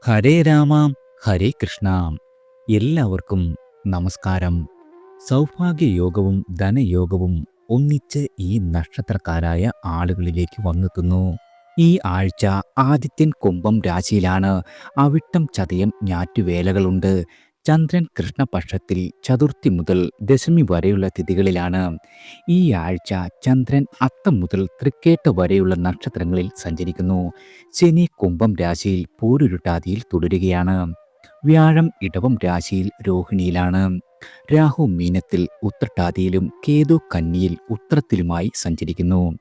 ഹരേ രാമ ഹരേ കൃഷ്ണ. എല്ലാവർക്കും നമസ്കാരം. സൗഭാഗ്യയോഗവും ധനയോഗവും ഒന്നിച്ച് ഈ നക്ഷത്രക്കാരായ ആളുകളിലേക്ക് വന്നെത്തുന്നു. ഈ ആഴ്ച ആദിത്യൻ കുംഭം രാശിയിലാണ്. അവിട്ടം ചതയം ഞാറ്റുവേലകളുണ്ട്. ചന്ദ്രൻ കൃഷ്ണപക്ഷത്തിൽ ചതുർത്ഥി മുതൽ ദശമി വരെയുള്ള തിഥികളിലാണ്. ഈ ആഴ്ച ചന്ദ്രൻ അത്തം മുതൽ തൃക്കേട്ട വരെയുള്ള നക്ഷത്രങ്ങളിൽ സഞ്ചരിക്കുന്നു. ശനി കുംഭം രാശിയിൽ പൂരുരുട്ടാതിയിൽ തുടരുകയാണ്. വ്യാഴം ഇടവം രാശിയിൽ രോഹിണിയിലാണ്. രാഹു മീനത്തിൽ ഉത്രട്ടാതിയിലും കേതു കന്നിയിൽ ഉത്രത്തിലുമായി സഞ്ചരിക്കുന്നു.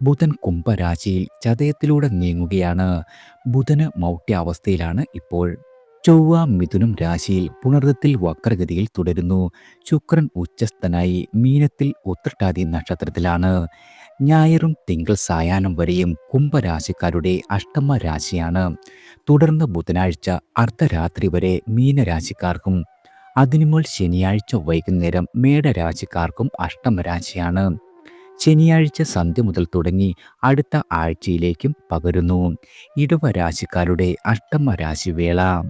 ബുധൻ കുംഭരാശിയിൽ ചതയത്തിലൂടെ നീങ്ങുകയാണ്. ബുധന് മൗഢ്യാവസ്ഥയിലാണ് ഇപ്പോൾ. ചൊവ്വ മിഥുനം രാശിയിൽ പുണർദത്തിൽ വക്രഗതിയിൽ തുടരുന്നു. ശുക്രൻ ഉച്ചസ്ഥനായി മീനത്തിൽ ഉത്രട്ടാതി നക്ഷത്രത്തിലാണ്. ഞായറും തിങ്കൾ സായാഹ്നം വരെയും കുംഭരാശിക്കാരുടെ അഷ്ടമ രാശിയാണ്. തുടർന്ന് ബുധനാഴ്ച അർദ്ധരാത്രി വരെ മീനരാശിക്കാർക്കും അതിനുമേൽ ശനിയാഴ്ച വൈകുന്നേരം മേടരാശിക്കാർക്കും അഷ്ടമരാശിയാണ്. ശനിയാഴ്ച സന്ധ്യ മുതൽ തുടങ്ങി അടുത്ത ആഴ്ചയിലേക്കും പകരുന്നു ഇടവരാശിക്കാരുടെ അഷ്ടമരാശിവേള.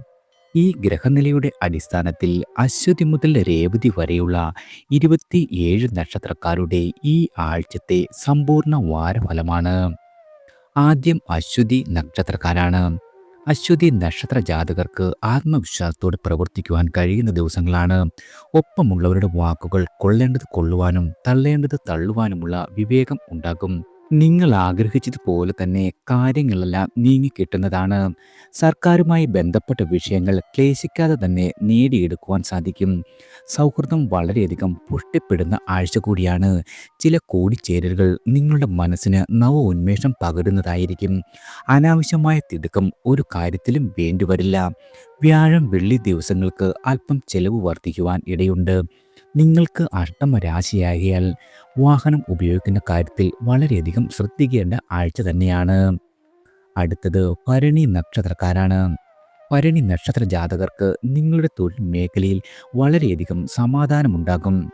ഈ ഗ്രഹനിലയുടെ അടിസ്ഥാനത്തിൽ അശ്വതി മുതൽ രേവതി വരെയുള്ള 27 നക്ഷത്രക്കാരുടെ ഈ ആഴ്ചത്തെ സമ്പൂർണ്ണ വാരഫലമാണ്. ആദ്യം അശ്വതി നക്ഷത്രക്കാരാണ്. അശ്വതി നക്ഷത്ര ജാതകർക്ക് ആത്മവിശ്വാസത്തോടെ പ്രവർത്തിക്കുവാൻ കഴിയുന്ന ദിവസങ്ങളാണ്. ഒപ്പമുള്ളവരുടെ വാക്കുകൾ കൊള്ളേണ്ടത് കൊള്ളുവാനും തള്ളേണ്ടത് തള്ളുവാനുമുള്ള വിവേകം ഉണ്ടാകും. നിങ്ങൾ ആഗ്രഹിച്ചതുപോലെ തന്നെ കാര്യങ്ങളെല്ലാം നീങ്ങിക്കിട്ടുന്നതാണ്. സർക്കാരുമായി ബന്ധപ്പെട്ട വിഷയങ്ങൾ ക്ലേശിക്കാതെ തന്നെ നേടിയെടുക്കുവാൻ സാധിക്കും. സൗഹൃദം വളരെയധികം പുഷ്ടിപ്പെടുന്ന ആഴ്ച കൂടിയാണ്. ചില കൂടിച്ചേരലുകൾ നിങ്ങളുടെ മനസ്സിന് നവ ഉന്മേഷം പകരുന്നതായിരിക്കും. അനാവശ്യമായ തിടുക്കം ഒരു കാര്യത്തിലും വേണ്ടിവരില്ല. വ്യാഴം വെള്ളി ദിവസങ്ങൾക്ക് അല്പം ചെലവ് വർദ്ധിക്കുവാൻ ഇടയുണ്ട്. നിങ്ങൾക്ക് അഷ്ടമരാശിയാകിയാൽ വാഹനം ഉപയോഗിക്കുന്ന കാര്യത്തിൽ വളരെയധികം ശ്രദ്ധിക്കേണ്ട ആഴ്ച തന്നെയാണ്. അടുത്തത് ഭരണി നക്ഷത്രക്കാരാണ്. ഭരണി നക്ഷത്ര ജാതകർക്ക് നിങ്ങളുടെ തൊഴിൽ മേഖലയിൽ വളരെയധികം സമാധാനമുണ്ടാകും.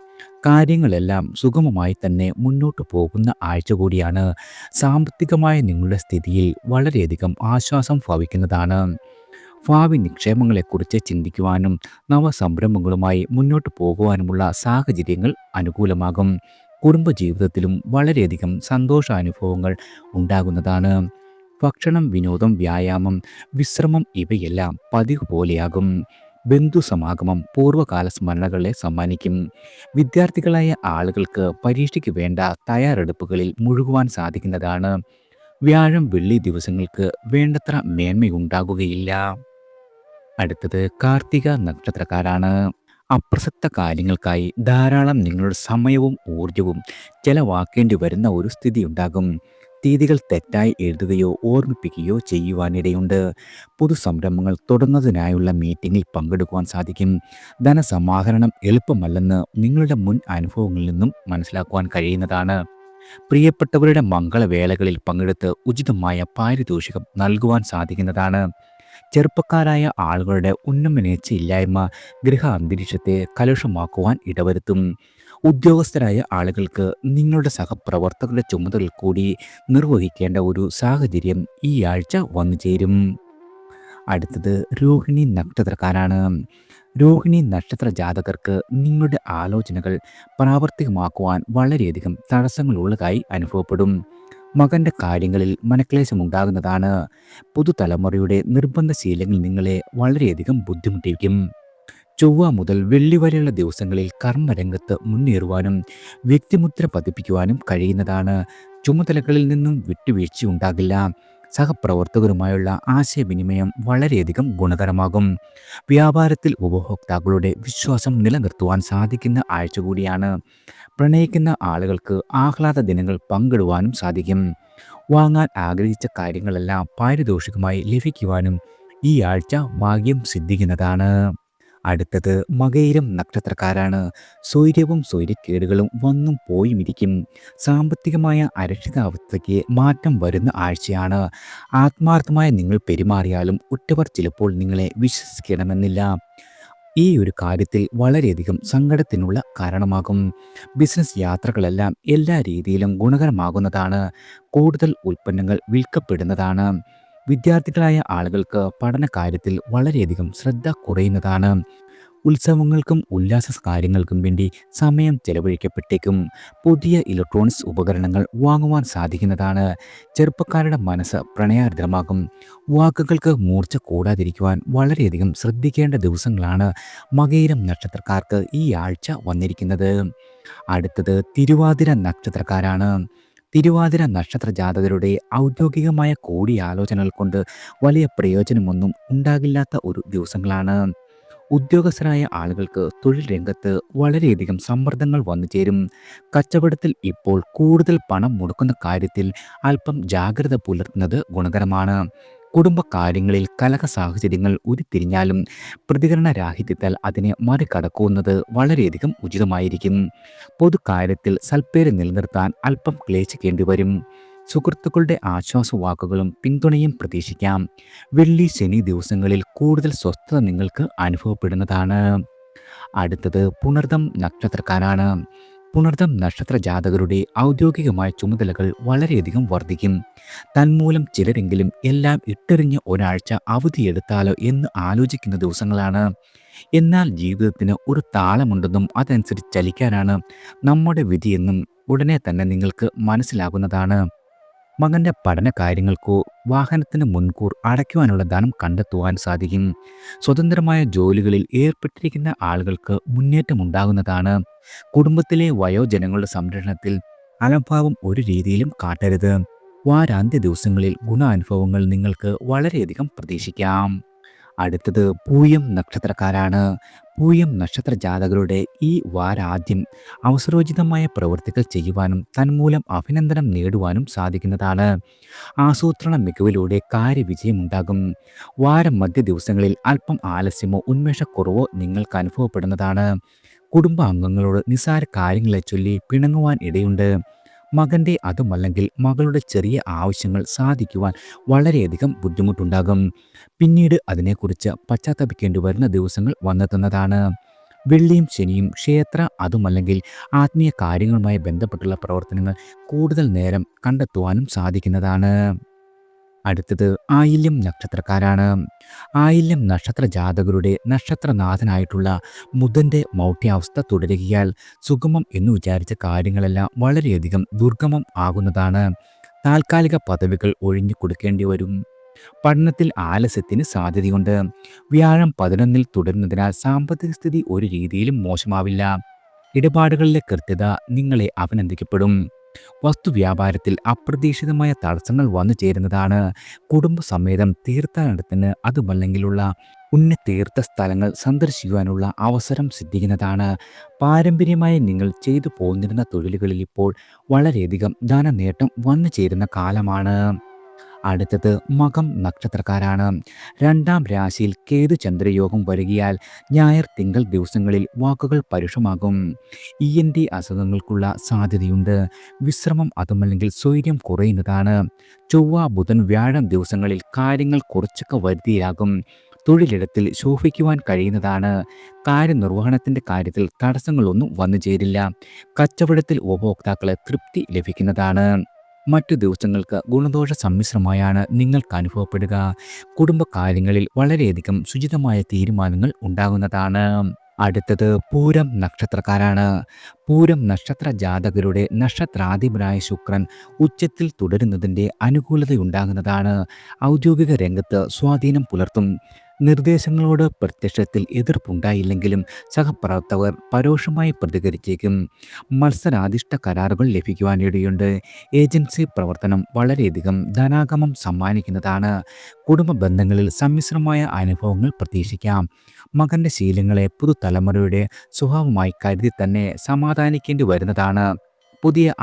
കാര്യങ്ങളെല്ലാം സുഗമമായി തന്നെ മുന്നോട്ട് പോകുന്ന ആഴ്ച കൂടിയാണ്. സാമ്പത്തികമായ നിങ്ങളുടെ സ്ഥിതിയിൽ വളരെയധികം ആശ്വാസം ഭവിക്കുന്നതാണ്. ഭാവി നിക്ഷേപങ്ങളെക്കുറിച്ച് ചിന്തിക്കുവാനും നവസംരംഭങ്ങളുമായി മുന്നോട്ട് പോകുവാനുമുള്ള സാഹചര്യങ്ങൾ അനുകൂലമാകും. കുടുംബജീവിതത്തിലും വളരെയധികം സന്തോഷാനുഭവങ്ങൾ ഉണ്ടാകുന്നതാണ്. ഭക്ഷണം, വിനോദം, വ്യായാമം, വിശ്രമം ഇവയെല്ലാം പതിവ് പോലെയാകും. ബന്ധുസമാഗമം പൂർവ്വകാല സ്മരണകളെ സമ്മാനിക്കും. വിദ്യാർത്ഥികളായ ആളുകൾക്ക് പരീക്ഷയ്ക്ക് വേണ്ട തയ്യാറെടുപ്പുകളിൽ മുഴുകുവാൻ സാധിക്കുന്നതാണ്. വ്യാഴം വെള്ളി ദിവസങ്ങൾക്ക് വേണ്ടത്ര മേന്മയുണ്ടാകുകയില്ല. അടുത്തത് കാർത്തിക നക്ഷത്രക്കാരാണ്. അപ്രസക്ത കാര്യങ്ങൾക്കായി ധാരാളം നിങ്ങളുടെ സമയവും ഊർജവും ചെലവാക്കേണ്ടി വരുന്ന ഒരു സ്ഥിതി ഉണ്ടാകും. തീയതികൾ തെറ്റായി എഴുതുകയോ ഓർമ്മിപ്പിക്കുകയോ ചെയ്യുവാനിടയുണ്ട്. പുതുസംരംഭങ്ങൾ തുടങ്ങുന്നതിനായുള്ള മീറ്റിങ്ങിൽ പങ്കെടുക്കുവാൻ സാധിക്കും. ധനസമാഹരണം എളുപ്പമല്ലെന്ന് നിങ്ങളുടെ മുൻ അനുഭവങ്ങളിൽ നിന്നും മനസ്സിലാക്കുവാൻ കഴിയുന്നതാണ്. പ്രിയപ്പെട്ടവരുടെ മംഗളവേളകളിൽ പങ്കെടുത്ത് ഉചിതമായ പാരിതോഷികം നൽകുവാൻ സാധിക്കുന്നതാണ്. ചെറുപ്പക്കാരായ ആളുകളുടെ ഉന്നമനേച്ഛയില്ലായ്മ ഗൃഹ അന്തരീക്ഷത്തെ കലുഷമാക്കുവാൻ ഇടവരുത്തും. ഉദ്യോഗസ്ഥരായ ആളുകൾക്ക് നിങ്ങളുടെ സഹപ്രവർത്തകരുടെ ചുമതലകൾ കൂടി നിർവഹിക്കേണ്ട ഒരു സാഹചര്യം ഈ ആഴ്ച വന്നു ചേരും. അടുത്തത് രോഹിണി നക്ഷത്രക്കാരാണ്. രോഹിണി നക്ഷത്ര ജാതകർക്ക് നിങ്ങളുടെ ആലോചനകൾ പ്രാവർത്തികമാക്കുവാൻ വളരെയധികം തടസ്സങ്ങളുള്ളതായി അനുഭവപ്പെടും. മകൻ്റെ കാര്യങ്ങളിൽ മനക്ലേശമുണ്ടാകുന്നതാണ്. പുതുതലമുറയുടെ നിർബന്ധശീലങ്ങൾ നിങ്ങളെ വളരെയധികം ബുദ്ധിമുട്ടിക്കും. ചൊവ്വ മുതൽ വെള്ളി വരെയുള്ള ദിവസങ്ങളിൽ കർമ്മരംഗത്ത് മുന്നേറുവാനും വ്യക്തിമുദ്ര പതിപ്പിക്കുവാനും കഴിയുന്നതാണ്. ചുമതലകളിൽ നിന്നും വിട്ടുവീഴ്ചയുണ്ടാകില്ല. സഹപ്രവർത്തകരുമായുള്ള ആശയവിനിമയം വളരെയധികം ഗുണകരമാകും. വ്യാപാരത്തിൽ ഉപഭോക്താക്കളുടെ വിശ്വാസം നിലനിർത്തുവാൻ സാധിക്കുന്ന ആഴ്ച കൂടിയാണ്. പ്രണയിക്കുന്ന ആളുകൾക്ക് ആഹ്ലാദ ദിനങ്ങൾ പങ്കിടുവാനും സാധിക്കും. വാങ്ങാൻ ആഗ്രഹിച്ച കാര്യങ്ങളെല്ലാം പാരിതോഷികമായി ലഭിക്കുവാനും ഈ ആഴ്ച ഭാഗ്യം സിദ്ധിക്കുന്നതാണ്. അടുത്തത് മകയിരം നക്ഷത്രക്കാരാണ്. സ്വൈര്യവും സ്വൈര്യക്കേടുകളും വന്നും പോയുമിരിക്കും. സാമ്പത്തികമായ അരക്ഷിതാവസ്ഥയ്ക്ക് മാറ്റം വരുന്ന ആഴ്ചയാണ്. ആത്മാർത്ഥമായ നിങ്ങൾ പെരുമാറിയാലും ഉറ്റവർ ചിലപ്പോൾ നിങ്ങളെ വിശ്വസിക്കണമെന്നില്ല. ഈ ഒരു കാര്യത്തിൽ വളരെയധികം സങ്കടത്തിനുള്ള കാരണമാകും. ബിസിനസ് യാത്രകളെല്ലാം എല്ലാ രീതിയിലും ഗുണകരമാകുന്നതാണ്. കൂടുതൽ ഉൽപ്പന്നങ്ങൾ വിൽക്കപ്പെടുന്നതാണ്. വിദ്യാർത്ഥികളായ ആളുകൾക്ക് പഠന കാര്യത്തിൽ വളരെയധികം ശ്രദ്ധ കുറയുന്നതാണ്. ഉത്സവങ്ങൾക്കും ഉല്ലാസ കാര്യങ്ങൾക്കും വേണ്ടി സമയം ചെലവഴിക്കപ്പെട്ടേക്കും. പുതിയ ഇലക്ട്രോണിക്സ് ഉപകരണങ്ങൾ വാങ്ങുവാൻ സാധിക്കുന്നതാണ്. ചെറുപ്പക്കാരുടെ മനസ്സ് പ്രണയാർദ്രമാകും. വാക്കുകൾക്ക് മൂർച്ച കൂടാതിരിക്കുവാൻ വളരെയധികം ശ്രദ്ധിക്കേണ്ട ദിവസങ്ങളാണ് മകയിരം നക്ഷത്രക്കാർക്ക് ഈ ആഴ്ച വന്നിരിക്കുന്നത്. അടുത്തത് തിരുവാതിര നക്ഷത്രക്കാരാണ്. തിരുവാതിര നക്ഷത്ര ജാതകരുടെ ഔദ്യോഗികമായ കൂടിയാലോചനകൾ കൊണ്ട് വലിയ പ്രയോജനമൊന്നും ഉണ്ടാകില്ലാത്ത ഒരു ദിവസങ്ങളാണ്. ഉദ്യോഗസ്ഥരായ ആളുകൾക്ക് തൊഴിൽ രംഗത്ത് വളരെയധികം സമ്മർദ്ദങ്ങൾ വന്നു ചേരും. കച്ചവടത്തിൽ ഇപ്പോൾ കൂടുതൽ പണം മുടക്കുന്ന കാര്യത്തിൽ അല്പം ജാഗ്രത പുലർത്തുന്നത് ഗുണകരമാണ്. കുടുംബകാര്യങ്ങളിൽ കലഹ സാഹചര്യങ്ങൾ ഉരുത്തിരിഞ്ഞാലും പ്രതികരണ രാഹിത്യത്താൽ അതിനെ മറികടക്കുന്നത് വളരെയധികം ഉചിതമായിരിക്കും. പൊതുകാര്യത്തിൽ സൽപ്പേര് നിലനിർത്താൻ അല്പം ക്ലേശിക്കേണ്ടി വരും. സുഹൃത്തുക്കളുടെ ആശ്വാസവാക്കുകളും പിന്തുണയും പ്രതീക്ഷിക്കാം. വെള്ളി ശനി ദിവസങ്ങളിൽ കൂടുതൽ സ്വസ്ഥത നിങ്ങൾക്ക് അനുഭവപ്പെടുന്നതാണ്. അടുത്തത് പുണർദം നക്ഷത്രക്കാരാണ്. പുണർദം നക്ഷത്ര ജാതകരുടെ ഔദ്യോഗികമായ ചുമതലകൾ വളരെയധികം വർദ്ധിക്കും. തന്മൂലം ചിലരെങ്കിലും എല്ലാം ഇട്ടെറിഞ്ഞ് ഒരാഴ്ച അവധിയെടുത്താലോ എന്ന് ആലോചിക്കുന്ന ദിവസങ്ങളാണ്. എന്നാൽ ജീവിതത്തിന് ഒരു താളമുണ്ടെന്നും അതനുസരിച്ച് ചലിക്കാനാണ് നമ്മുടെ വിധിയെന്നും ഉടനെ തന്നെ നിങ്ങൾക്ക് മനസ്സിലാകുന്നതാണ്. മകൻ്റെ പഠന കാര്യങ്ങൾക്കോ വാഹനത്തിന് മുൻകൂർ അടയ്ക്കുവാനുള്ള ധനം കണ്ടെത്തുവാൻ സാധിക്കും. സ്വതന്ത്രമായ ജോലികളിൽ ഏർപ്പെട്ടിരിക്കുന്ന ആളുകൾക്ക് മുന്നേറ്റമുണ്ടാകുന്നതാണ്. കുടുംബത്തിലെ വയോജനങ്ങളുടെ സംരക്ഷണത്തിൽ അലംഭാവം ഒരു രീതിയിലും കാട്ടരുത്. വാരാന്ത്യ ദിവസങ്ങളിൽ ഗുണാനുഭവങ്ങൾ നിങ്ങൾക്ക് വളരെയധികം പ്രതീക്ഷിക്കാം. അടുത്തത് പൂയം നക്ഷത്രക്കാരാണ്. പൂയം നക്ഷത്ര ജാതകരുടെ ഈ വാരാദ്യം അവസരോചിതമായ പ്രവൃത്തികൾ ചെയ്യുവാനും തന്മൂലം അഭിനന്ദനം നേടുവാനും സാധിക്കുന്നതാണ്. ആസൂത്രണ മികവിലൂടെ കാര്യവിജയമുണ്ടാകും. വാരം മധ്യ ദിവസങ്ങളിൽ അല്പം ആലസ്യമോ ഉന്മേഷക്കുറവോ നിങ്ങൾക്ക് അനുഭവപ്പെടുന്നതാണ്. കുടുംബ അംഗങ്ങളോട് നിസ്സാര കാര്യങ്ങളെ ചൊല്ലി പിണങ്ങുവാൻ ഇടയുണ്ട്. മകൻ്റെ അതുമല്ലെങ്കിൽ മകളുടെ ചെറിയ ആവശ്യങ്ങൾ സാധിക്കുവാൻ വളരെയധികം ബുദ്ധിമുട്ടുണ്ടാകും. പിന്നീട് അതിനെക്കുറിച്ച് പശ്ചാത്തപിക്കേണ്ടി വരുന്ന ദിവസങ്ങൾ വന്നെത്തുന്നതാണ്. വെള്ളിയും ശനിയും ക്ഷേത്ര അതുമല്ലെങ്കിൽ ആത്മീയ കാര്യങ്ങളുമായി ബന്ധപ്പെട്ടുള്ള പ്രവർത്തനങ്ങൾ കൂടുതൽ നേരം കണ്ടെത്തുവാനും സാധിക്കുന്നതാണ്. അടുത്തത് ആയില്യം നക്ഷത്രക്കാരാണ്. ആയില്യം നക്ഷത്ര ജാതകരുടെ നക്ഷത്രനാഥനായിട്ടുള്ള ബുധൻ്റെ മൗഢ്യാവസ്ഥ തുടരുകയാൽ സുഗമം എന്ന് വിചാരിച്ച കാര്യങ്ങളെല്ലാം വളരെയധികം ദുർഗമം ആകുന്നതാണ്. താൽക്കാലിക പദവികൾ ഒഴിഞ്ഞു കൊടുക്കേണ്ടി വരും. പഠനത്തിൽ ആലസ്യത്തിന് സാധ്യതയുണ്ട്. വ്യാഴം 11 തുടരുന്നതിനാൽ സാമ്പത്തിക സ്ഥിതി ഒരു രീതിയിലും മോശമാവില്ല. ഇടപാടുകളിലെ കൃത്യത നിങ്ങളെ അഭിനന്ദിക്കപ്പെടും. വസ്തുവ്യാപാരത്തിൽ അപ്രതീക്ഷിതമായ തടസ്സങ്ങൾ വന്നു ചേരുന്നതാണ്. കുടുംബസമേതം തീർത്ഥാടനത്തിന് അതുമല്ലെങ്കിലുള്ള തീർത്ഥ സ്ഥലങ്ങൾ സന്ദർശിക്കുവാനുള്ള അവസരം സിദ്ധിക്കുന്നതാണ്. പാരമ്പര്യമായി നിങ്ങൾ ചെയ്തു പോന്നിരുന്ന തൊഴിലുകളിൽ ഇപ്പോൾ വളരെയധികം ധനനേട്ടം വന്നു ചേരുന്ന കാലമാണ്. അടുത്തത് മകം നക്ഷത്രക്കാരാണ്. രണ്ടാം രാശിയിൽ കേതു ചന്ദ്രയോഗം വരികയാൽ ഞായർ തിങ്കൾ ദിവസങ്ങളിൽ വാക്കുകൾ പരുഷമാകും. ENT അസുഖങ്ങൾക്കുള്ള സാധ്യതയുണ്ട്. വിശ്രമം അതുമല്ലെങ്കിൽ സ്വൈര്യം കുറയുന്നതാണ്. ചൊവ്വ ബുധൻ വ്യാഴം ദിവസങ്ങളിൽ കാര്യങ്ങൾ കുറച്ചൊക്കെ വരുത്തിയാകും. തൊഴിലിടത്തിൽ ശോഭിക്കുവാൻ കഴിയുന്നതാണ്. കാര്യനിർവഹണത്തിൻ്റെ കാര്യത്തിൽ തടസ്സങ്ങളൊന്നും വന്നു ചേരില്ല. കച്ചവടത്തിൽ ഉപഭോക്താക്കളെ തൃപ്തി ലഭിക്കുന്നതാണ്. മറ്റു ദിവസങ്ങൾക്ക് ഗുണദോഷ സമ്മിശ്രമായാണ് നിങ്ങൾക്ക് അനുഭവപ്പെടുക. കുടുംബകാര്യങ്ങളിൽ വളരെയധികം ശുചിതമായ തീരുമാനങ്ങൾ ഉണ്ടാകുന്നതാണ്. അടുത്തത് പൂരം നക്ഷത്രക്കാരാണ്. പൂരം നക്ഷത്ര ജാതകരുടെ നക്ഷത്രാധിപനായ ശുക്രൻ ഉച്ചത്തിൽ തുടരുന്നതിൻ്റെ അനുകൂലതയുണ്ടാകുന്നതാണ്. ഔദ്യോഗിക രംഗത്ത് സ്വാധീനം പുലർത്തും. നിർദ്ദേശങ്ങളോട് പ്രത്യക്ഷത്തിൽ എതിർപ്പുണ്ടായില്ലെങ്കിലും സഹപ്രവർത്തകർ പരോക്ഷമായി പ്രതികരിച്ചേക്കും. മത്സരാധിഷ്ഠ കരാറുകൾ ലഭിക്കുവാനിടയുണ്ട്. ഏജൻസി പ്രവർത്തനം വളരെയധികം ധനാഗമം സമ്മാനിക്കുന്നതാണ്. കുടുംബ ബന്ധങ്ങളിൽ സമ്മിശ്രമായ അനുഭവങ്ങൾ പ്രതീക്ഷിക്കാം. മകൻ്റെ ശീലങ്ങളെ പുതുതലമുറയുടെ സ്വഭാവമായി കരുതി തന്നെ സമാധാനിക്കേണ്ടി വരുന്നതാണ്. പുതിയ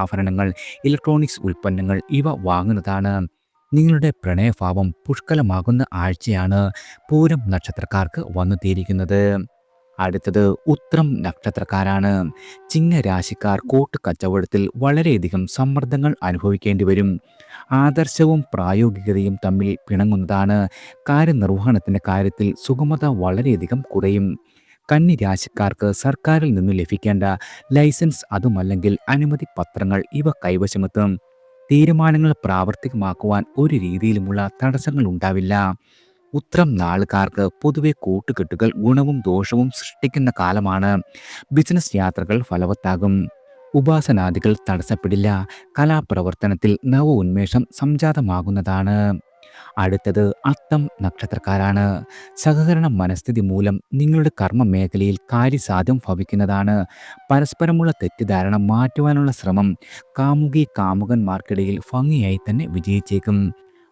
ആഭരണങ്ങൾ, ഇലക്ട്രോണിക്സ് ഉൽപ്പന്നങ്ങൾ ഇവ വാങ്ങുന്നതാണ്. നിങ്ങളുടെ പ്രണയഭാവം പുഷ്കലമാകുന്ന ആഴ്ചയാണ് പൂരം നക്ഷത്രക്കാർക്ക് വന്നുതീരിക്കുന്നത്. അടുത്തത് ഉത്രം നക്ഷത്രക്കാരാണ്. ചിങ്ങരാശിക്കാർ കോട്ട് കച്ചവടത്തിൽ വളരെയധികം സമ്മർദ്ദങ്ങൾ അനുഭവിക്കേണ്ടി വരും. ആദർശവും പ്രായോഗികതയും തമ്മിൽ പിണങ്ങുന്നതാണ്. കാര്യനിർവഹണത്തിൻ്റെ കാര്യത്തിൽ സുഗമത വളരെയധികം കുറയും. കന്നി രാശിക്കാർക്ക് സർക്കാരിൽ നിന്ന് ലഭിക്കേണ്ട ലൈസൻസ് അതുമല്ലെങ്കിൽ അനുമതി പത്രങ്ങൾ ഇവ കൈവശമെത്തും. തീരുമാനങ്ങൾ പ്രാവർത്തികമാക്കുവാൻ ഒരു രീതിയിലുമുള്ള തടസ്സങ്ങൾ ഉണ്ടാവില്ല. ഉത്രം നാളുകാർക്ക് പൊതുവെ കൂട്ടുകെട്ടുകൾ ഗുണവും ദോഷവും സൃഷ്ടിക്കുന്ന കാലമാണ്. ബിസിനസ് യാത്രകൾ ഫലവത്താകും. ഉപാസനാദികൾ തടസ്സപ്പെടില്ല. കലാപ്രവർത്തനത്തിൽ നവ ഉന്മേഷം സംജാതമാകുന്നതാണ്. അടുത്തത് അത്തം നക്ഷത്രക്കാരാണ്. സഹകരണ മനസ്ഥിതി മൂലം നിങ്ങളുടെ കർമ്മ മേഖലയിൽ കാര്യസാധ്യം ഭവിക്കുന്നതാണ്. പരസ്പരമുള്ള തെറ്റിദ്ധാരണ മാറ്റുവാനുള്ള ശ്രമം കാമുകി കാമുകന്മാർക്കിടയിൽ ഭംഗിയായി തന്നെ വിജയിച്ചേക്കും.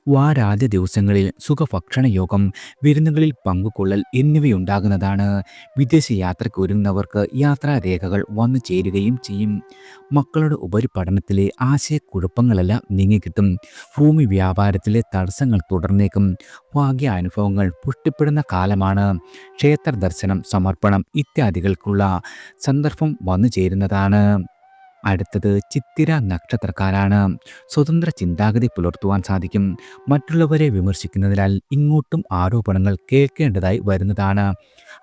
വാരാദ്യ ദിവസങ്ങളിൽ സുഖഭക്ഷണ യോഗം, വിരുന്നുകളിൽ പങ്കുകൊള്ളൽ എന്നിവയുണ്ടാകുന്നതാണ്. വിദേശ യാത്രയ്ക്ക് ഒരുങ്ങുന്നവർക്ക് യാത്രാരേഖകൾ വന്നു ചേരുകയും ചെയ്യും. മക്കളുടെ ഉപരിപഠനത്തിലെ ആശയക്കുഴപ്പങ്ങളെല്ലാം നീങ്ങിക്കിട്ടും. ഭൂമി വ്യാപാരത്തിലെ തടസ്സങ്ങൾ തുടർന്നേക്കും. ഭാഗ്യാനുഭവങ്ങൾ പുഷ്ടിപ്പെടുന്ന കാലമാണ്. ക്ഷേത്ര ദർശനം, സമർപ്പണം ഇത്യാദികൾക്കുള്ള സന്ദർഭം വന്നു ചേരുന്നതാണ്. അടുത്തത് ചിത്തിര നക്ഷത്രക്കാരാണ്. സ്വതന്ത്ര ചിന്താഗതി പുലർത്തുവാൻ സാധിക്കും. മറ്റുള്ളവരെ വിമർശിക്കുന്നതിനാൽ ഇങ്ങോട്ടും ആരോപണങ്ങൾ കേൾക്കേണ്ടതായി വരുന്നതാണ്.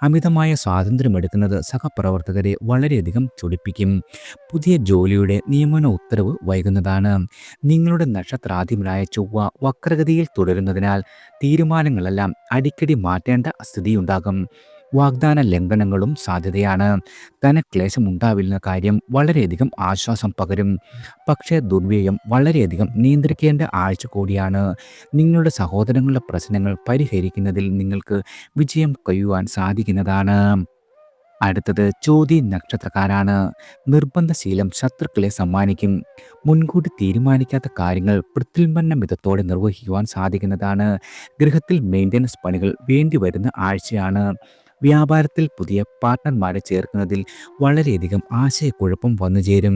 അമിതമായ സ്വാതന്ത്ര്യമെടുക്കുന്നത് സഹപ്രവർത്തകരെ വളരെയധികം ചൊടിപ്പിക്കും. പുതിയ ജോലിയുടെ നിയമന ഉത്തരവ് വൈകുന്നതാണ്. നിങ്ങളുടെ നക്ഷത്രാധിപനായ ചൊവ്വ വക്രഗതിയിൽ തുടരുന്നതിനാൽ തീരുമാനങ്ങളെല്ലാം അടിക്കടി മാറ്റേണ്ട സ്ഥിതിയുണ്ടാകും. വാഗ്ദാന ലംഘനങ്ങളും സാധ്യതയാണ്. ധനക്ലേശം ഉണ്ടാവില്ലെന്ന കാര്യം വളരെയധികം ആശ്വാസം പകരും. പക്ഷേ ദുർവ്യയം വളരെയധികം നിയന്ത്രിക്കേണ്ട ആഴ്ച കൂടിയാണ്. നിങ്ങളുടെ സഹോദരങ്ങളുടെ പ്രശ്നങ്ങൾ പരിഹരിക്കുന്നതിൽ നിങ്ങൾക്ക് വിജയം കൊയ്യുവാൻ സാധിക്കുന്നതാണ്. അടുത്തത് ചോതി നക്ഷത്രക്കാരാണ്. നിർബന്ധശീലം ശത്രുക്കളെ സമ്മാനിക്കും. മുൻകൂട്ടി തീരുമാനിക്കാത്ത കാര്യങ്ങൾ പ്രത്യുൽപ്പന്ന മിതത്തോടെ നിർവഹിക്കുവാൻ സാധിക്കുന്നതാണ്. ഗൃഹത്തിൽ മെയിൻ്റനൻസ് പണികൾ വേണ്ടിവരുന്ന ആഴ്ചയാണ്. വ്യാപാരത്തിൽ പുതിയ പാർട്ട്ണർമാരെ ചേർക്കുന്നതിൽ വളരെയധികം ആശയക്കുഴപ്പം വന്നുചേരും.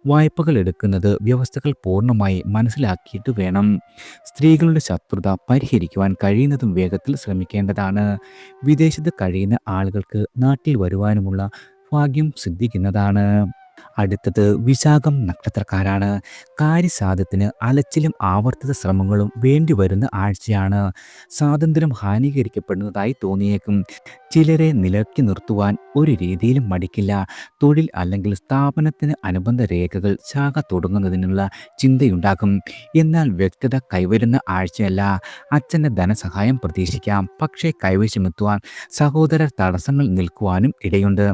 വായ്പകൾ എടുക്കുന്നത് വ്യവസ്ഥകൾ പൂർണ്ണമായി മനസ്സിലാക്കിയിട്ട് വേണം. സ്ത്രീകളുടെ ശത്രുത പരിഹരിക്കുവാൻ കഴിയുന്നതും വേഗത്തിൽ ശ്രമിക്കേണ്ടതാണ്. വിദേശത്ത് കഴിയുന്ന ആളുകൾക്ക് നാട്ടിൽ വരുവാനുമുള്ള ഭാഗ്യം സിദ്ധിക്കുന്നതാണ്. അടുത്തത് വിശാഖം നക്ഷത്രക്കാരാണ്. കാര്യസാധ്യത്തിന് അലച്ചിലും ആവർത്തിത ശ്രമങ്ങളും വേണ്ടിവരുന്ന ആഴ്ചയാണ്. സ്വാതന്ത്ര്യം ഹാനികരിക്കപ്പെടുന്നതായി തോന്നിയേക്കും. ചിലരെ നിലക്കി നിർത്തുവാൻ ഒരു രീതിയിലും മടിക്കില്ല. തൊഴിൽ അല്ലെങ്കിൽ സ്ഥാപനത്തിന് അനുബന്ധ രേഖകൾ ശാഖ തുടങ്ങുന്നതിനുള്ള ചിന്തയുണ്ടാകും. എന്നാൽ വ്യക്തത കൈവരുന്ന ആഴ്ചയല്ല. അച്ഛൻ്റെ ധനസഹായം പ്രതീക്ഷിക്കാം. പക്ഷേ കൈവശമെത്തുവാൻ സഹോദരർ തടസ്സങ്ങൾ നിൽക്കുവാനും ഇടയുണ്ട്.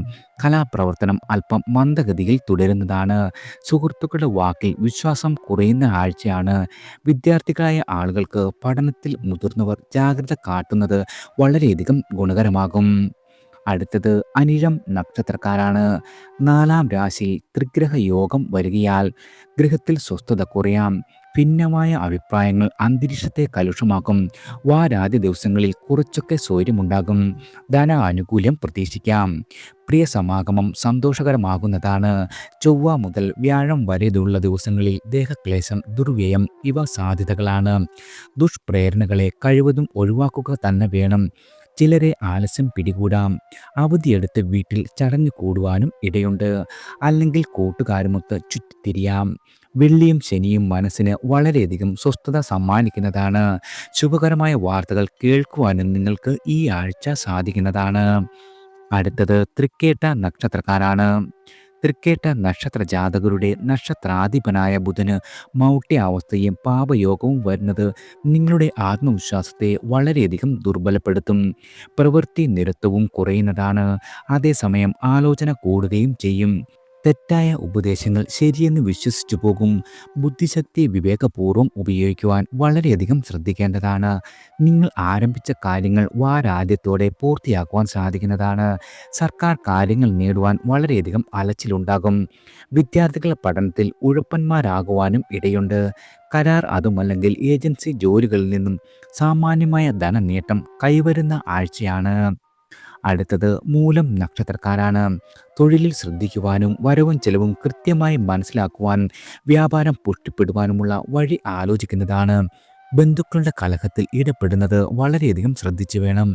കലാപ്രവർത്തനം അല്പം മന്ദഗതിയിൽ തുടരുന്നതാണ്. സുഹൃത്തുക്കളുടെ വാക്കിൽ വിശ്വാസം കുറയുന്ന ആഴ്ചയാണ്. വിദ്യാർത്ഥികളായ ആളുകൾക്ക് പഠനത്തിൽ മുതിർന്നവർ ജാഗ്രത കാട്ടുന്നത് വളരെയധികം ഗുണകരമാകും. അടുത്തത് അനിഴം നക്ഷത്രക്കാരാണ്. 4-ാം രാശിയിൽ ത്രിഗ്രഹ യോഗം വരികയാൽ ഗൃഹത്തിൽ സ്വസ്ഥത കുറയാം. ഭിന്നമായ അഭിപ്രായങ്ങൾ അന്തരീക്ഷത്തെ കലുഷമാക്കും. വാരാദ്യ ദിവസങ്ങളിൽ കുറച്ചൊക്കെ സ്വൈര്യമുണ്ടാകും. ധന ആനുകൂല്യം പ്രതീക്ഷിക്കാം. പ്രിയ സമാഗമം സന്തോഷകരമാകുന്നതാണ്. ചൊവ്വ മുതൽ വ്യാഴം വരെയുള്ള ദിവസങ്ങളിൽ ദേഹക്ലേശം, ദുർവ്യയം ഇവ സാധ്യതകളാണ്. ദുഷ്പ്രേരണകളെ കഴിവതും ഒഴിവാക്കുക തന്നെ വേണം. ചിലരെ ആലസ്യം പിടികൂടാം. അവധിയെടുത്ത് വീട്ടിൽ ചടഞ്ഞു കൂടുവാനും ഇടയുണ്ട്. അല്ലെങ്കിൽ കൂട്ടുകാരുമൊത്ത് ചുറ്റിത്തിരിയാം. വെള്ളിയും ശനിയും മനസ്സിന് വളരെയധികം സ്വസ്ഥത സമ്മാനിക്കുന്നതാണ്. ശുഭകരമായ വാർത്തകൾ കേൾക്കുവാനും നിങ്ങൾക്ക് ഈ ആഴ്ച സാധിക്കുന്നതാണ്. അടുത്തത് തൃക്കേട്ട നക്ഷത്രക്കാരാണ്. തൃക്കേട്ട നക്ഷത്ര ജാതകരുടെ നക്ഷത്രാധിപനായ ബുധന് മൗഢ്യ അവസ്ഥയും പാപയോഗവും വരുന്നത് നിങ്ങളുടെ ആത്മവിശ്വാസത്തെ വളരെയധികം ദുർബലപ്പെടുത്തും. പ്രവൃത്തി നിരത്തവും കുറയുന്നതാണ്. അതേസമയം ആലോചന കൂടുകയും ചെയ്യും. തെറ്റായ ഉപദേശങ്ങൾ ശരിയെന്ന് വിശ്വസിച്ചു പോകും. ബുദ്ധിശക്തി വിവേകപൂർവ്വം ഉപയോഗിക്കുവാൻ വളരെയധികം ശ്രദ്ധിക്കേണ്ടതാണ്. നിങ്ങൾ ആരംഭിച്ച കാര്യങ്ങൾ വാരാദ്യത്തോടെ പൂർത്തിയാക്കുവാൻ സാധിക്കുന്നതാണ്. സർക്കാർ കാര്യങ്ങൾ നേടുവാൻ വളരെയധികം അലച്ചിലുണ്ടാകും. വിദ്യാർത്ഥികൾ പഠനത്തിൽ ഉഴപ്പന്മാരാകുവാനും ഇടയുണ്ട്. കരാർ അതുമല്ലെങ്കിൽ ഏജൻസി ജോലികളിൽ നിന്നും സാമാന്യമായ ധനനേട്ടം കൈവരുന്ന ആഴ്ചയാണ്. അടുത്തത് മൂലം നക്ഷത്രക്കാരാണ്. തൊഴിലിൽ ശ്രദ്ധിക്കുവാനും വരവും ചെലവും കൃത്യമായി മനസ്സിലാക്കുവാനും വ്യാപാരം പുഷ്ടിപ്പെടുവാനുമുള്ള വഴി ആലോചിക്കുന്നതാണ്. ബന്ധുക്കളുടെ കലഹത്തിൽ ഇടപെടുന്നത് വളരെയധികം ശ്രദ്ധിച്ചു വേണം.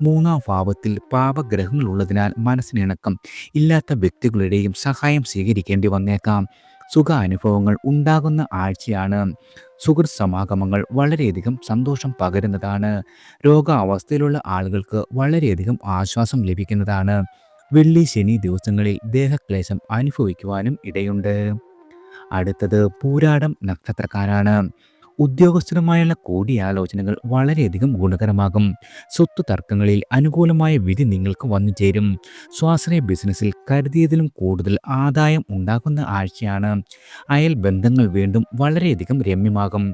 3-ാം ഭാവത്തിൽ പാപഗ്രഹങ്ങൾ ഉള്ളതിനാൽ മനസ്സിനിണക്കം ഇല്ലാത്ത വ്യക്തികളുടെയും സഹായം സ്വീകരിക്കേണ്ടി വന്നേക്കാം. സുഖ അനുഭവങ്ങൾ ഉണ്ടാകുന്ന ആഴ്ചയാണ്. സുഹൃത്ത് സമാഗമങ്ങൾ വളരെയധികം സന്തോഷം പകരുന്നതാണ്. രോഗാവസ്ഥയിലുള്ള ആളുകൾക്ക് വളരെയധികം ആശ്വാസം ലഭിക്കുന്നതാണ്. വെള്ളി ശനി ദിവസങ്ങളിൽ ദേഹക്ലേശം അനുഭവിക്കുവാനും ഇടയുണ്ട്. അടുത്തത് പൂരാടം നക്ഷത്രക്കാരാണ്. ഉദ്യോഗസ്ഥരുമായുള്ള കൂടിയാലോചനകൾ വളരെയധികം ഗുണകരമാകും. സ്വത്ത് തർക്കങ്ങളിൽ അനുകൂലമായ വിധി നിങ്ങൾക്ക് വന്നു ചേരും. സ്വാശ്രയ ബിസിനസ്സിൽ കരുതിയതിലും കൂടുതൽ ആദായം ഉണ്ടാകുന്ന ആഴ്ചയാണ്. അയൽ ബന്ധങ്ങൾ വീണ്ടും വളരെയധികം രമ്യമാകും.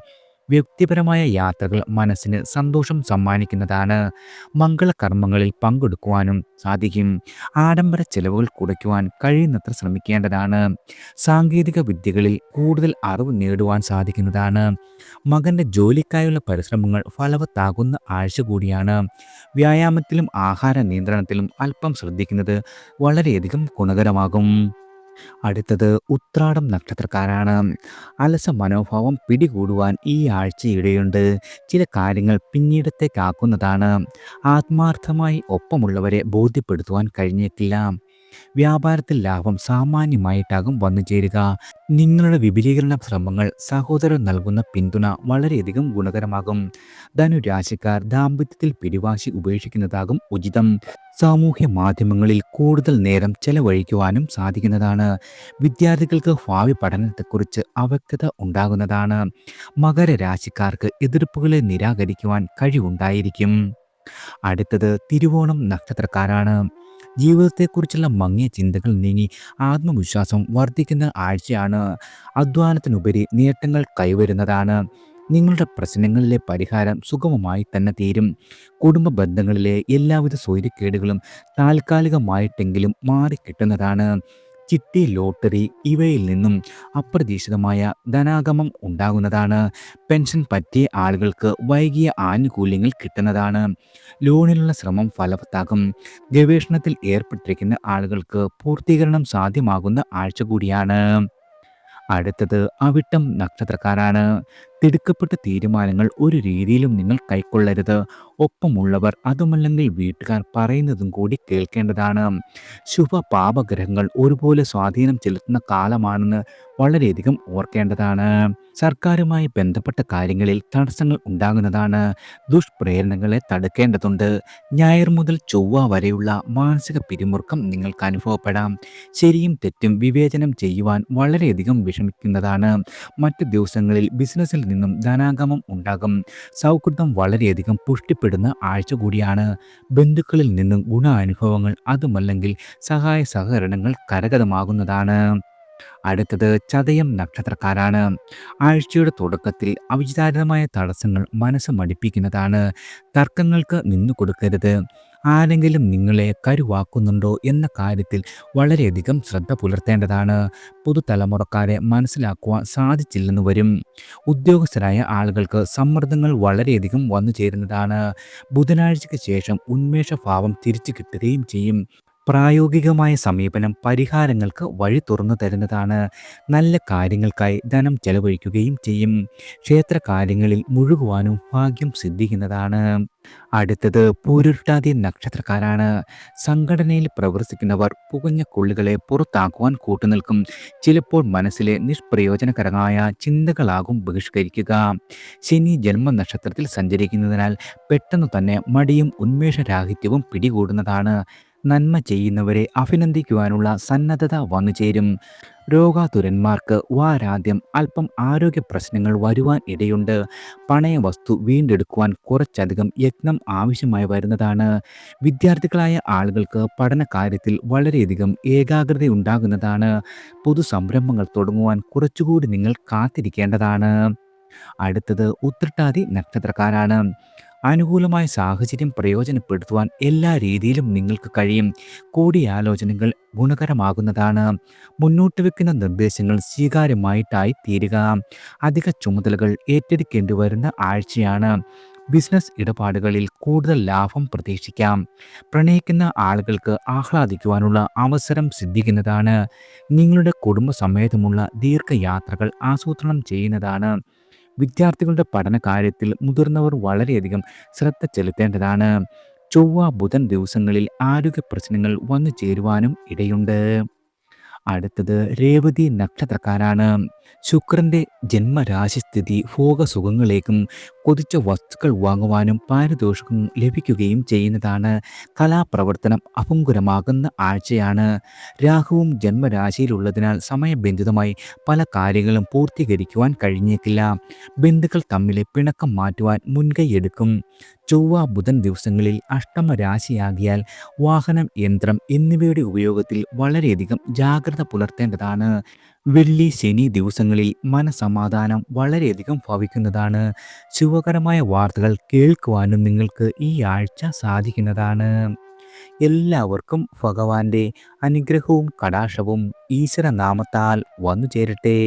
വ്യക്തിപരമായ യാത്രകൾ മനസ്സിന് സന്തോഷം സമ്മാനിക്കുന്നതാണ്. മംഗളകർമ്മങ്ങളിൽ പങ്കെടുക്കുവാനും സാധിക്കും. ആഡംബര ചെലവുകൾ കുറയ്ക്കുവാൻ കഴിയുന്നത്ര ശ്രമിക്കേണ്ടതാണ്. സാങ്കേതിക വിദ്യകളിൽ കൂടുതൽ അറിവ് നേടുവാൻ സാധിക്കുന്നതാണ്. മകൻ്റെ ജോലിക്കായുള്ള പരിശ്രമങ്ങൾ ഫലവത്താകുന്ന ആഴ്ച കൂടിയാണ്. വ്യായാമത്തിലും ആഹാര നിയന്ത്രണത്തിലും അല്പം ശ്രദ്ധിക്കുന്നത് വളരെയധികം ഗുണകരമാകും. അടുത്തത് ഉത്രാടം നക്ഷത്രക്കാരാണ്. അലസ മനോഭാവം പിടികൂടുവാൻ ഈ ആഴ്ച ഇടയുണ്ട്. ചില കാര്യങ്ങൾ പിന്നീടത്തേക്കാക്കുന്നതാണ്. ആത്മാർത്ഥമായി ഒപ്പമുള്ളവരെ ബോധ്യപ്പെടുത്തുവാൻ കഴിഞ്ഞേക്കില്ല. വ്യാപാരത്തിൽ ലാഭം സാമാന്യമായിട്ടാകും വന്നു ചേരുക. നിങ്ങളുടെ വിപുലീകരണ ശ്രമങ്ങൾ സഹോദരൻ നൽകുന്ന പിന്തുണ വളരെയധികം ഗുണകരമാകും. ധനുരാശിക്കാർ ദാമ്പത്യത്തിൽ പിടിവാശി ഉപേക്ഷിക്കുന്നതാകും ഉചിതം. സാമൂഹ്യ മാധ്യമങ്ങളിൽ കൂടുതൽ നേരം ചെലവഴിക്കുവാനും സാധിക്കുന്നതാണ്. വിദ്യാർത്ഥികൾക്ക് ഭാവി പഠനത്തെക്കുറിച്ച് അവ്യക്തത ഉണ്ടാകുന്നതാണ്. മകരരാശിക്കാർക്ക് എതിർപ്പുകളെ നിരാകരിക്കുവാൻ കഴിവുണ്ടായിരിക്കും. അടുത്തത് തിരുവോണം നക്ഷത്രക്കാരാണ്. ജീവിതത്തെക്കുറിച്ചുള്ള മങ്ങിയ ചിന്തകൾ നീങ്ങി ആത്മവിശ്വാസം വർദ്ധിക്കുന്ന ആഴ്ചയാണ്. അധ്വാനത്തിനുപരി നേട്ടങ്ങൾ കൈവരുന്നതാണ്. നിങ്ങളുടെ പ്രശ്നങ്ങളിലെ പരിഹാരം സുഗമമായി തന്നെ തീരും. കുടുംബ ബന്ധങ്ങളിലെ എല്ലാവിധ സ്വൈര്യക്കേടുകളും താൽക്കാലികമായിട്ടെങ്കിലും മാറിക്കിട്ടുന്നതാണ്. ചിട്ടി, ലോട്ടറി ഇവയിൽ നിന്നും അപ്രതീക്ഷിതമായ ധനാഗമം ഉണ്ടാകുന്നതാണ്. പെൻഷൻ പറ്റിയ ആളുകൾക്ക് വൈകിയ ആനുകൂല്യങ്ങൾ കിട്ടുന്നതാണ്. ലോണിലുള്ള ശ്രമം ഫലവത്താകും. ഗവേഷണത്തിൽ ഏർപ്പെട്ടിരിക്കുന്ന ആളുകൾക്ക് പൂർത്തീകരണം സാധ്യമാകുന്ന ആഴ്ച കൂടിയാണ്. അടുത്തത് അവിട്ടം നക്ഷത്രക്കാരാണ്. തിടുക്കപ്പെട്ട തീരുമാനങ്ങൾ ഒരു രീതിയിലും നിങ്ങൾ കൈക്കൊള്ളരുത്. ഒപ്പമുള്ളവർ അതുമല്ലെങ്കിൽ വീട്ടുകാർ പറയുന്നതും കൂടി കേൾക്കേണ്ടതാണ്. ശുഭ പാപഗ്രഹങ്ങൾ ഒരുപോലെ സ്വാധീനം ചെലുത്തുന്ന കാലമാണെന്ന് വളരെയധികം ഓർക്കേണ്ടതാണ്. സർക്കാരുമായി ബന്ധപ്പെട്ട കാര്യങ്ങളിൽ തടസ്സങ്ങൾ ഉണ്ടാകുന്നതാണ്. ദുഷ്പ്രേരണകളെ തടുക്കേണ്ടതുണ്ട്. ഞായർ മുതൽ ചൊവ്വ വരെയുള്ള മാനസിക പിരിമുറുക്കം നിങ്ങൾക്ക് അനുഭവപ്പെടാം. ശരിയും തെറ്റും വിവേചനം ചെയ്യുവാൻ വളരെയധികം വിഷമിക്കുന്നതാണ്. മറ്റ് ദിവസങ്ങളിൽ ബിസിനസ്സിൽ നിന്നും ധനാഗമം ഉണ്ടാകും. സൗഹൃദം വളരെയധികം പുഷ്ടിപ്പെടുന്ന ആഴ്ച കൂടിയാണ്. ബന്ധുക്കളിൽ നിന്നും ഗുണാനുഭവങ്ങൾ അതുമല്ലെങ്കിൽ സഹായ സഹകരണങ്ങൾ കരഗതമാകുന്നതാണ്. അടുത്തത് ചതയം നക്ഷത്രക്കാരാണ്. ആഴ്ചയുടെ തുടക്കത്തിൽ അവിചാരിതമായ തടസ്സങ്ങൾ മനസ്സ് മടിപ്പിക്കുന്നതാണ്. തർക്കങ്ങൾക്ക് നിന്നു കൊടുക്കരുത്. ആരെങ്കിലും നിങ്ങളെ കരുവാക്കുന്നുണ്ടോ എന്ന കാര്യത്തിൽ വളരെയധികം ശ്രദ്ധ പുലർത്തേണ്ടതാണ്. പുതുതലമുറക്കാരെ മനസ്സിലാക്കുവാൻ സാധിച്ചില്ലെന്ന് വരും. ഉദ്യോഗസ്ഥരായ ആളുകൾക്ക് സമ്മർദ്ദങ്ങൾ വളരെയധികം വന്നു ചേരുന്നതാണ്. ബുധനാഴ്ചയ്ക്ക് ശേഷം ഉന്മേഷഭാവം തിരിച്ചു കിട്ടുകയും ചെയ്യും. പ്രായോഗികമായ സമീപനം പരിഹാരങ്ങൾക്ക് വഴി തുറന്നു തരുന്നതാണ്. നല്ല കാര്യങ്ങൾക്കായി ധനം ചെലവഴിക്കുകയും ചെയ്യും. ക്ഷേത്ര കാര്യങ്ങളിൽ മുഴുകുവാനും ഭാഗ്യം സിദ്ധിക്കുന്നതാണ്. അടുത്തത് പൂരുരുട്ടാതി നക്ഷത്രക്കാരാണ്. സംഘടനയിൽ പ്രവർത്തിക്കുന്നവർ പുകഞ്ഞ കൊള്ളുകളെ പുറത്താക്കുവാൻ കൂട്ടുനിൽക്കും. ചിലപ്പോൾ മനസ്സിലെ നിഷ്പ്രയോജനകരമായ ചിന്തകളാകും ബഹിഷ്കരിക്കുക. ശനി ജന്മനക്ഷത്രത്തിൽ സഞ്ചരിക്കുന്നതിനാൽ പെട്ടെന്ന് തന്നെ മടിയും ഉന്മേഷരാഹിത്യവും പിടികൂടുന്നതാണ്. നന്മ ചെയ്യുന്നവരെ അഭിനന്ദിക്കുവാനുള്ള സന്നദ്ധത വന്നു ചേരും. രോഗാതുരന്മാർക്ക് വാരാദ്യം അല്പം ആരോഗ്യ പ്രശ്നങ്ങൾ വരുവാൻ ഇടയുണ്ട്. പണയ വസ്തു വീണ്ടെടുക്കുവാൻ കുറച്ചധികം യത്നം ആവശ്യമായി വരുന്നതാണ്. വിദ്യാർത്ഥികളായ ആളുകൾക്ക് പഠന കാര്യത്തിൽ വളരെയധികം ഏകാഗ്രത ഉണ്ടാകുന്നതാണ്. പുതു സംരംഭങ്ങൾ തുടങ്ങുവാൻ കുറച്ചുകൂടി നിങ്ങൾ കാത്തിരിക്കേണ്ടതാണ്. അടുത്തത് ഉത്രട്ടാതി നക്ഷത്രക്കാരാണ്. അനുകൂലമായ സാഹചര്യം പ്രയോജനപ്പെടുത്തുവാൻ എല്ലാ രീതിയിലും നിങ്ങൾക്ക് കഴിയും. കൂടിയാലോചനകൾ ഗുണകരമാകുന്നതാണ്. മുന്നോട്ട് വെക്കുന്ന നിർദ്ദേശങ്ങൾ സ്വീകാര്യമായിട്ടായി തീരുക. അധിക ചുമതലകൾ ഏറ്റെടുക്കേണ്ടി വരുന്ന ആഴ്ചയാണ്. ബിസിനസ് ഇടപാടുകളിൽ കൂടുതൽ ലാഭം പ്രതീക്ഷിക്കാം. പ്രണയിക്കുന്ന ആളുകൾക്ക് ആഹ്ലാദിക്കുവാനുള്ള അവസരം സിദ്ധിക്കുന്നതാണ്. നിങ്ങളുടെ കുടുംബസമേതമുള്ള ദീർഘയാത്രകൾ ആസൂത്രണം ചെയ്യുന്നതാണ്. വിദ്യാർത്ഥികളുടെ പഠന കാര്യത്തിൽ മുതിർന്നവർ വളരെയധികം ശ്രദ്ധ ചെലുത്തേണ്ടതാണ്. ചൊവ്വ ബുധൻ ദിവസങ്ങളിൽ ആരോഗ്യ പ്രശ്നങ്ങൾ വന്നു ചേരുവാനും ഇടയുണ്ട്. അടുത്തത് രേവതി നക്ഷത്രക്കാരാണ്. ശുക്രന്റെ ജന്മരാശിസ്ഥിതി ഭോഗസുഖങ്ങളേക്കും കൊതിച്ച വസ്തുക്കൾ വാങ്ങുവാനും പാരിതോഷികം ലഭിക്കുകയും ചെയ്യുന്നതാണ്. കലാപ്രവർത്തനം അഭംഗുരമാകുന്ന ആഴ്ചയാണ്. രാഹുവും ജന്മരാശിയിലുള്ളതിനാൽ സമയബന്ധിതമായി പല കാര്യങ്ങളും പൂർത്തീകരിക്കുവാൻ കഴിഞ്ഞേക്കില്ല. ബന്ധുക്കൾ തമ്മിലെ പിണക്കം മാറ്റുവാൻ മുൻകൈയെടുക്കും. ചൊവ്വ ബുധൻ ദിവസങ്ങളിൽ അഷ്ടമരാശിയാകിയാൽ വാഹനം, യന്ത്രം എന്നിവയുടെ ഉപയോഗത്തിൽ വളരെയധികം ജാഗ്രത പുലർത്തേണ്ടതാണ്. വെള്ളി ശനി ദിവസങ്ങളിൽ മനസമാധാനം വളരെയധികം ഭവിക്കുന്നതാണ്. ശുഭകരമായ വാർത്തകൾ കേൾക്കുവാനും നിങ്ങൾക്ക് ഈ ആഴ്ച സാധിക്കുന്നതാണ്. എല്ലാവർക്കും ഭഗവാന്റെ അനുഗ്രഹവും കടാക്ഷവും ഈശ്വരനാമത്താൽ വന്നു ചേരട്ടെ.